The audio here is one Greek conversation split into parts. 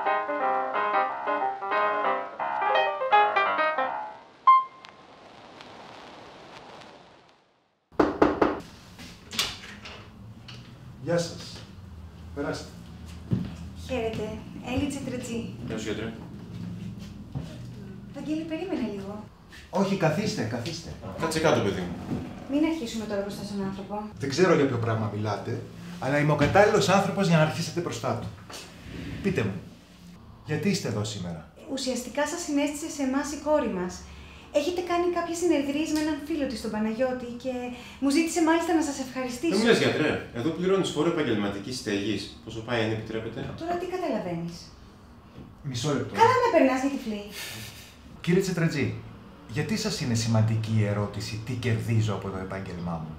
Γεια σας. Περάστε. Χαίρετε. Έλλη Τσετρετζή. Γεια σου, γιατρέ. Βαγγέλη, περίμενε λίγο. Όχι, καθίστε, καθίστε. Κάτσε κάτω, παιδί μου. Μην αρχίσουμε τώρα μπροστά στον άνθρωπο. Δεν ξέρω για ποιο πράγμα μιλάτε, αλλά είμαι ο κατάλληλος άνθρωπος για να αρχίσετε μπροστά του. Πείτε μου, γιατί είστε εδώ σήμερα? Ουσιαστικά σας συνέστησε σε εμάς η κόρη μας. Έχετε κάνει κάποιες συνεδρίες με έναν φίλο της, τον Παναγιώτη, και μου ζήτησε μάλιστα να σας ευχαριστήσω. Δεν μου λες, γιατρέ. Εδώ πληρώνεις φόρο επαγγελματικής στέγης. Πόσο πάει, αν επιτρέπετε? Τώρα τι καταλαβαίνεις? Μισό λεπτό. Καλά με περνάς για τυφλή. Κύριε Τσετρετζή, γιατί σας είναι σημαντική η ερώτηση τι κερδίζω από το επάγγελμά μου?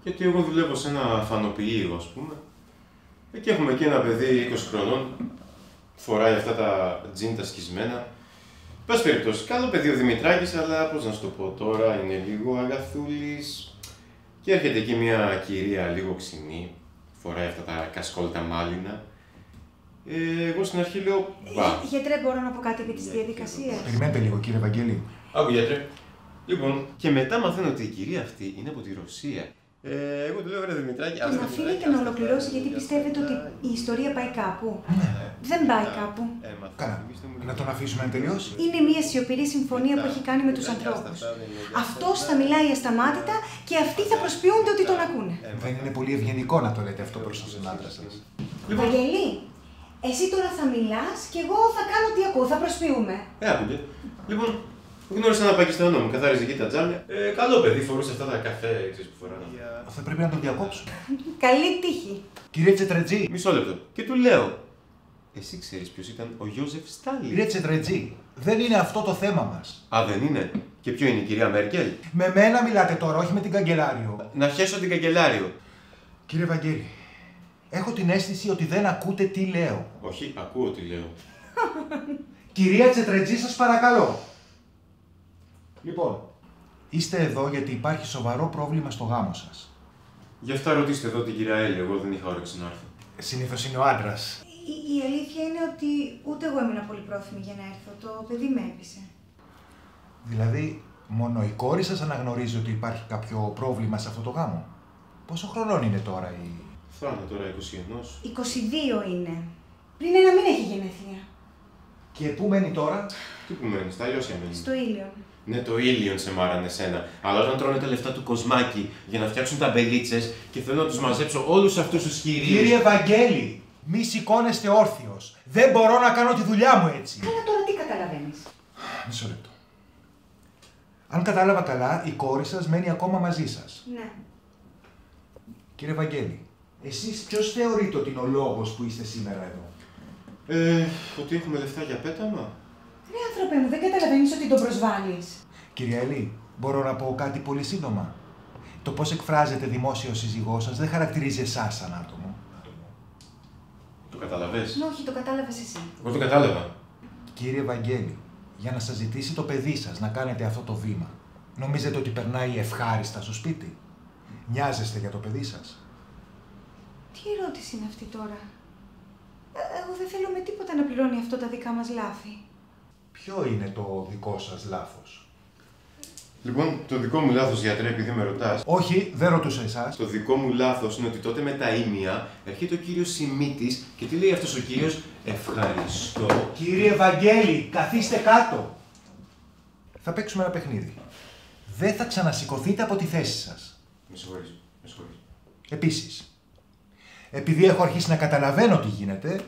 Γιατί εγώ δουλεύω σε ένα φανοποιείο, ας πούμε. Και έχουμε εκεί ένα παιδί 20 χρονών. Φοράει αυτά τα τζιν τα σκισμένα. Πες περιπτώσει, καλό παιδί ο Δημητράκης, αλλά πώς να σου το πω τώρα, είναι λίγο αγαθούλης. Και έρχεται εκεί μια κυρία λίγο ξινή, φοράει αυτά τα κασκόλτα μάλινα. Εγώ στην αρχή λέω, μπα. Γιατρέ, μπορώ να πω κάτι επί της διαδικασίας? Περιμένετε λίγο, κύριε Βαγγέλη. Άκου, γιατρέ. Λοιπόν, και μετά μαθαίνω ότι η κυρία αυτή είναι από τη Ρωσία. Εγώ του λέω, ρε Δημητράκη, Τον αφήνετε να ολοκληρώσει γιατί πιστεύετε ότι η ιστορία πάει κάπου? Δεν πάει κάπου. Καλά. Να τον αφήσουμε να τελειώσει. Είναι μια σιωπηρή συμφωνία που έχει κάνει με τους ανθρώπους. Αυτός θα μιλάει ασταμάτητα και αυτοί θα προσποιούνται ότι τον ακούνε. Δεν είναι πολύ ευγενικό να το λέτε αυτό προς τον άντρα σας. Βαγγελή, εσύ τώρα θα μιλάς και εγώ θα κάνω τι ακούω, θα προσποιούμε. Άκουγε. Λοιπόν, γνώρισα ένα Πακιστανό, μου καθάριζε εκεί τα τζάμια. Καλό παιδί, φορούσε αυτά τα καφέ, ξέρεις που φοράνε. Θα πρέπει να τον διακόψω. Καλή τύχη. Κύριε Τσετρετζή. Μισό λεπτό. Και του λέω, εσύ ξέρεις ποιος ήταν ο Γιώζεφ Στάλιν? Κύριε Τσετρετζή, δεν είναι αυτό το θέμα μας. Α, δεν είναι. Και ποιο είναι, η κυρία Μέρκελ? Με μένα μιλάτε τώρα, όχι με την καγκελάριο. Να χέσω την καγκελάριο. Κύριε Βαγγέλη, έχω την αίσθηση ότι δεν ακούτε τι λέω. Όχι, ακούω τι λέω. Κυρία Τσετρετζή, σας παρακαλώ. Λοιπόν, είστε εδώ γιατί υπάρχει σοβαρό πρόβλημα στο γάμο σας. Γι' αυτά ρωτήστε εδώ την κυρία Έλλη, εγώ δεν είχα όρεξη να έρθω. Συνήθως είναι ο άντρας. Η αλήθεια είναι ότι ούτε εγώ ήμουν πολύ πρόθυμη για να έρθω. Το παιδί με έπεισε. Δηλαδή, μόνο η κόρη σας αναγνωρίζει ότι υπάρχει κάποιο πρόβλημα σε αυτό το γάμο. Πόσο χρονών είναι τώρα η... Θα είναι τώρα 21. 22 είναι. Πριν ένα μήνα έχει γενέθλια. Και πού μένει τώρα? Τι που μένει, στα Λιώσια μένει. Στο Ήλιον. Ναι, το Ήλιον σε μάρανε σένα. Αλλά όταν τρώνε τα λεφτά του Κοσμάκη για να φτιάξουν ταμπελίτσες και θέλω να τους μαζέψω όλους αυτούς τους κυρίους. Κύριε Βαγγέλη, μη σηκώνεστε όρθιος. Δεν μπορώ να κάνω τη δουλειά μου έτσι. Καλά, τώρα τι καταλαβαίνεις? Μισό λεπτό. Αν κατάλαβα καλά, η κόρη σας μένει ακόμα μαζί σας. Ναι. Κύριε Βαγγέλη, εσείς ποιος θεωρείτε ότι είναι ο λόγος που είστε σήμερα εδώ? Ότι έχουμε λεφτά για πέταμα. Ρε άνθρωπε μου, δεν καταλαβαίνεις ότι τον προσβάλλεις? Κυρία Ελή, μπορώ να πω κάτι πολύ σύντομα? Το πώς εκφράζεται δημόσια ο σύζυγός σας δεν χαρακτηρίζει εσάς σαν άτομο. Το καταλαβες? Ναι, όχι, το κατάλαβες εσύ. Εγώ το κατάλαβα. Κύριε Βαγγέλη, για να σας ζητήσει το παιδί σας να κάνετε αυτό το βήμα, νομίζετε ότι περνάει ευχάριστα στο σπίτι? Νοιάζεστε για το παιδί σας? Τι ερώτηση είναι αυτή τώρα? Εγώ δεν θέλω με τίποτα να πληρώνει αυτό τα δικά μας λάθη. Ποιο είναι το δικό σας λάθος? Λοιπόν, το δικό μου λάθος, γιατρέ, επειδή με ρωτάς. Όχι, δεν ρωτούσα εσάς. Το δικό μου λάθος είναι ότι τότε με τα ήμια έρχεται ο κύριος Σιμίτης και τι λέει αυτός ο κύριος? Ευχαριστώ. Κύριε Βαγγέλη, καθίστε κάτω. Θα παίξουμε ένα παιχνίδι. Δεν θα ξανασηκωθείτε από τη θέση σας. Με συγχωρείς, με συγχωρείς. Επίσης, επειδή έχω αρχίσει να καταλαβαίνω τι γίνεται,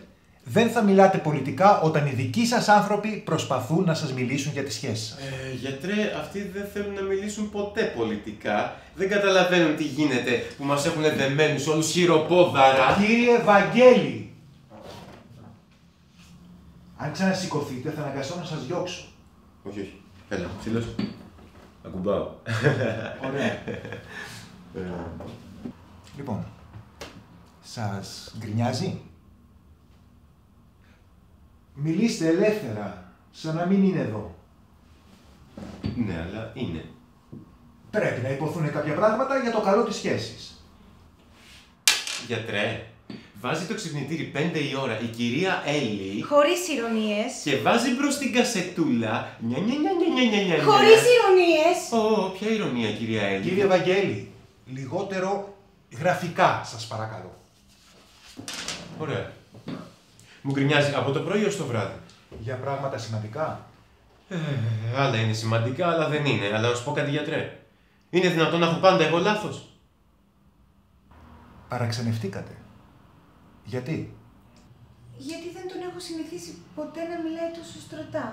δεν θα μιλάτε πολιτικά όταν οι δικοί σας άνθρωποι προσπαθούν να σας μιλήσουν για τις σχέσεις σας. Γιατρέ, αυτοί δεν θέλουν να μιλήσουν ποτέ πολιτικά. Δεν καταλαβαίνουν τι γίνεται που μας έχουν δεμένους όλους χειροπόδαρα. Κύριε Βαγγέλη, αν ξανασηκωθείτε θα αναγκαστώ να σας διώξω. Όχι, όχι. Έλα, φίλος. Ακουμπάω. Ωραία. Λοιπόν, σας γκρινιάζει? Μιλήστε ελεύθερα, σαν να μην είναι εδώ. Ναι, αλλά είναι. Πρέπει να υποθούν κάποια πράγματα για το καλό της σχέσης. Γιατρέ, βάζει το ξυπνητήρι 5 η ώρα η κυρία Έλλη. Χωρίς ηρωνίες. Και βάζει μπρος την κασετούλα. Νια. Χωρίς ηρωνίες. Ω, ποια ηρωνία, κυρία Έλλη. Κύριε Βαγγέλη, λιγότερο γραφικά σας παρακαλώ. Ωραία. Μου γκρινιάζει από το πρωί ως το βράδυ. Για πράγματα σημαντικά. Άλλα είναι σημαντικά, αλλά δεν είναι. Αλλά να σου πω κάτι, γιατρέ. Είναι δυνατόν να έχω πάντα εγώ λάθος? Παραξενευτήκατε. Γιατί? Γιατί δεν τον έχω συνηθίσει ποτέ να μιλάει τόσο στρωτά.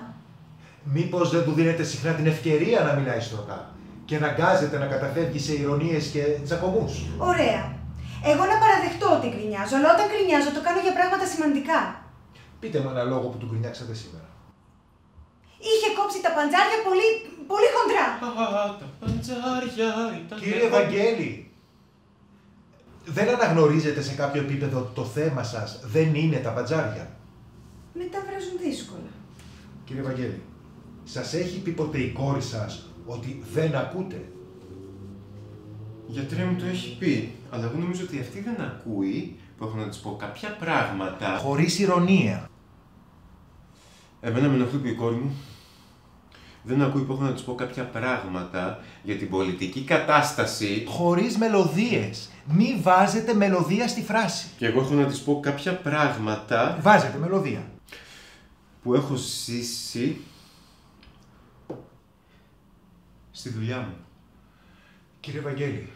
Μήπως δεν του δίνετε συχνά την ευκαιρία να μιλάει στρωτά και να αγκάζεται να καταφεύγει σε ηρωνίες και τσακωμούς? Ωραία. Εγώ να παραδεχτώ ότι γκρινιάζω, αλλά όταν γκρινιάζω το κάνω για πράγματα σημαντικά. Πείτε μου ένα λόγο που του γκρινιάξατε σήμερα. Είχε κόψει τα παντζάρια πολύ χοντρά. Τα παντζάρια ήταν... Κύριε Βαγγέλη, δεν αναγνωρίζετε σε κάποιο επίπεδο ότι το θέμα σας δεν είναι τα παντζάρια? Μετά βράζουν δύσκολα. Κύριε Βαγγέλη, σας έχει πει ποτέ η κόρη σας ότι δεν ακούτε? Γιατρέ μου το έχει πει, αλλά εγώ νομίζω ότι αυτή δεν ακούει που έχω να της πω κάποια πράγματα. Χωρίς ηρωνία. Εμένα με ενοχλεί που η κόρη μου δεν ακούει που έχω να της πω κάποια πράγματα για την πολιτική κατάσταση. Χωρίς μελωδίες. Μη βάζετε μελωδία στη φράση. Και εγώ έχω να της πω κάποια πράγματα Βάζετε μελωδία. που έχω ζήσει στη δουλειά μου. Κύριε Βαγγέλη,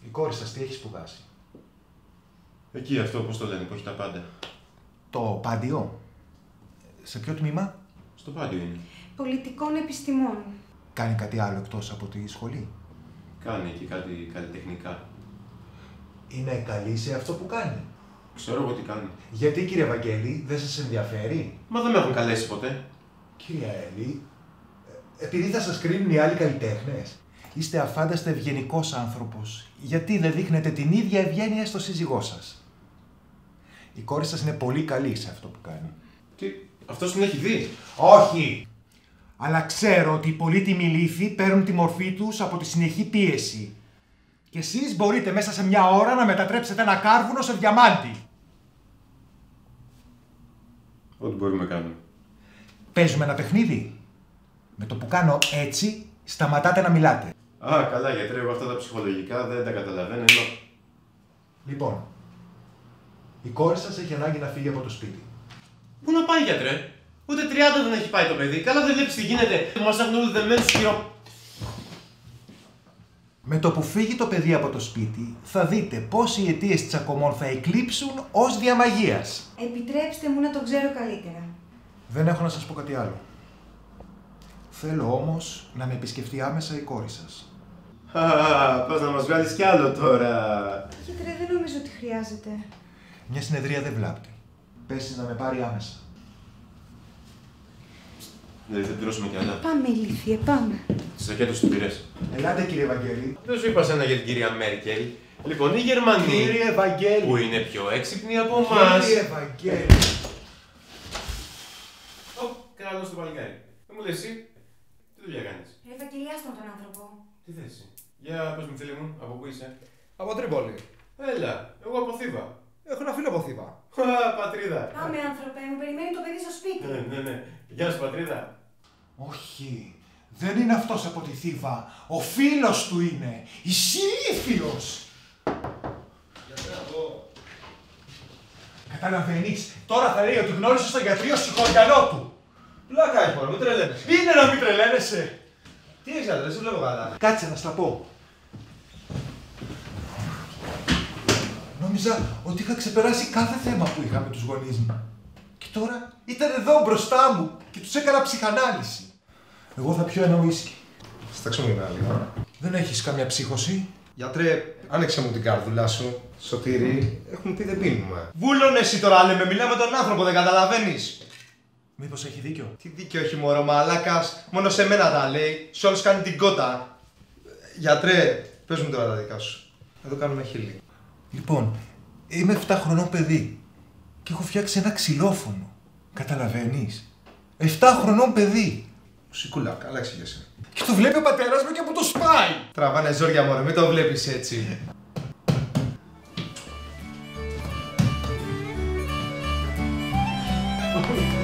η κόρη σας τι έχει σπουδάσει? Εκεί αυτό, πώς το λένε, που έχει τα πάντα. Το πάντιο. Σε ποιο τμήμα? Στο πάντιο είναι. Πολιτικών επιστημών. Κάνει κάτι άλλο εκτός από τη σχολή? Κάνει και κάτι καλλιτεχνικά. Είναι καλή σε αυτό που κάνει? Ξέρω εγώ τι κάνει. Γιατί κύριε Βαγγέλη, δεν σας ενδιαφέρει? Μα δεν με έχουν καλέσει ποτέ. Κυρία Έλλη, επειδή θα σας κρίνουν οι άλλοι καλλιτέχνες, είστε αφάνταστα ευγενικός άνθρωπος. Γιατί δεν δείχνετε την ίδια ευγένεια στο σύζυγό σας? Η κόρη σας είναι πολύ καλή σε αυτό που κάνει. Τι, αυτός την έχει δει? Όχι! Αλλά ξέρω ότι οι πολύτιμοι λύθοι παίρνουν τη μορφή τους από τη συνεχή πίεση. Και εσείς μπορείτε μέσα σε μια ώρα να μετατρέψετε ένα κάρβουνο σε διαμάντι. Ό,τι μπορούμε να κάνουμε. Παίζουμε ένα παιχνίδι. Με το που κάνω έτσι, σταματάτε να μιλάτε. Α, καλά, γιατρέ, εγώ αυτά τα ψυχολογικά δεν τα καταλαβαίνω. Λοιπόν, η κόρη σας έχει ανάγκη να φύγει από το σπίτι. Πού να πάει, γιατρέ? Ούτε 30 δεν έχει πάει το παιδί. Καλά, δεν βλέπεις τι γίνεται. Μας έχουν όλους δεμένους χειρό. Με το που φύγει το παιδί από το σπίτι, θα δείτε πώς οι αιτίες τσακωμών θα εκλείψουν ως διαμαγείας. Επιτρέψτε μου να το ξέρω καλύτερα. Δεν έχω να σας πω κάτι άλλο. Θέλω όμως να με επισκεφτεί άμεσα η κόρη σας. Πας να μας βγάλεις κι άλλο τώρα. Γιατρέ, δεν νομίζω ότι χρειάζεται. Μια συνεδρία δεν βλάπτει. Πες να με πάρει άμεσα. Δηλαδή θα πληρώσουμε κι άλλα. Πάμε, ηλίθιε, πάμε. Τις ρακέτες του πήρες. Ελάτε κύριε Βαγγέλη. Δεν σου είπα σένα για την κυρία Μέρκελ. Λοιπόν, οι Γερμανοί Κύριε Βαγγέλη. που είναι πιο έξυπνοι από εμάς. Κύριε Βαγγέλη. Καλό στο παλικάρι. Δεν μου λες εσύ, τι δουλειά κάνεις? Ευαγγελιάστον τον άνθρωπο. Τι θέση? Για πες μου, φίλε μου, από πού είσαι? Από Τρίπολη. Έλα, εγώ από Θήβα. Έχω ένα φίλο από Θήβα. Πατρίδα. Πάμε, άνθρωπε, μου περιμένει το παιδί στο σπίτι. Ναι. Γεια σου, πατρίδα. Όχι. Δεν είναι αυτός από τη Θήβα. Ο φίλος του είναι. Ισηλίθιος. Καταλαβαίνεις. Τώρα θα λέει ότι γνώρισε στον γιατρίο συγχωριανό του. Πλάκα έχει μόνο, μην τρελαίνεσαι. Είναι να μην τρελαίνεσαι. Τι έχεις άντρε, δεν βλέπω καλά. Κάτσε να στα πω. Νόμιζα ότι είχα ξεπεράσει κάθε θέμα που είχα με τους γονείς μου. Και τώρα ήταν εδώ μπροστά μου και τους έκανα ψυχανάλυση. Εγώ θα πιω ένα ουίσκι. Στάξω μου λίγο. Δεν έχεις καμιά ψύχωση? Γιατρέ, άνοιξε μου την κάρδουλα σου. Σωτήρη, έχουν πει δεν πίνουμε. Βούλωνε εσύ τώρα, λέμε, μιλάμε τον άνθρωπο, δεν καταλαβαίνεις. Μήπως έχει δίκιο? Τι δίκιο έχει μωρό, μαλάκας. Μόνο σε μένα τα λέει. Σε όλους κάνει την κότα. Γιατρέ, πες μου τώρα τα δικά σου. Εδώ κάνουμε χείλη. Λοιπόν, είμαι 7 χρονών παιδί και έχω φτιάξει ένα ξυλόφωνο. Καταλαβαίνεις? 7 χρονών παιδί. Σικούλα, καλά εξηγέσαι. Και το βλέπει ο πατέρας μου και μου το σπάει. Τραβάνε ζόρια μωρέ, μην το βλέπεις έτσι. πολύ.